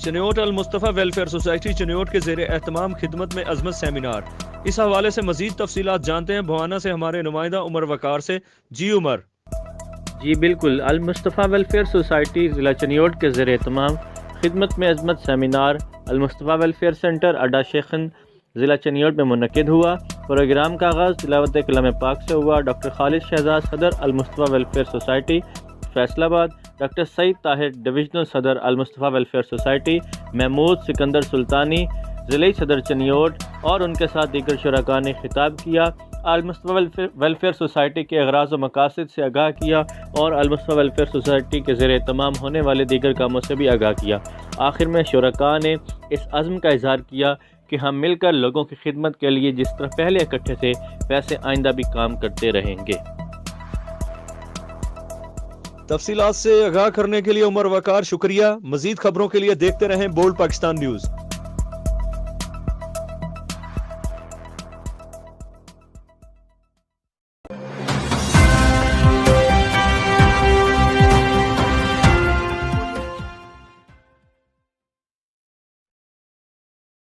چنیوٹ المصطفیٰ welfare society Chiniot کے زیر اہتمام خدمت میں عظمت سیمینار۔ اس حوالے سے مزید تفصیلات جانتے ہیں بھوانا سے ہمارے نمائندہ عمر وقار سے۔ جی عمر۔ جی بالکل، المصطفیٰ ویلفیئر سوسائٹی ضلع چنیوٹ کے زیر اہتمام خدمت میں عظمت سیمینار المصطفیٰ ویلفیئر سینٹر اڈا شیخن ضلع چنیوٹ میں منعقد ہوا۔ پروگرام کا آغاز تلاوت کلام پاک سے ہوا۔ ڈاکٹر خالد شہزاد صدر المصطفیٰ ویلفیئر سوسائٹی فیصل آباد، ڈاکٹر سعید طاہر ڈویژنل صدر المصطفیٰ ویلفیئر سوسائٹی، محمود سکندر سلطانی ضلعی صدر چنیوٹ اور ان کے ساتھ دیگر شرکاء نے خطاب کیا، المصطفیٰ ویلفیئر سوسائٹی کے اغراض و مقاصد سے آگاہ کیا اور المصطفیٰ ویلفیئر سوسائٹی کے زیر اہتمام ہونے والے دیگر کاموں سے بھی آگاہ کیا۔ آخر میں شرکاء نے اس عزم کا اظہار کیا کہ ہم مل کر لوگوں کی خدمت کے لیے جس طرح پہلے اکٹھے تھے ویسے آئندہ بھی کام کرتے رہیں گے۔ تفصیلات سے آگاہ کرنے کے لیے عمر وقار شکریہ۔ مزید خبروں کے لیے دیکھتے رہیں بولڈ پاکستان نیوز۔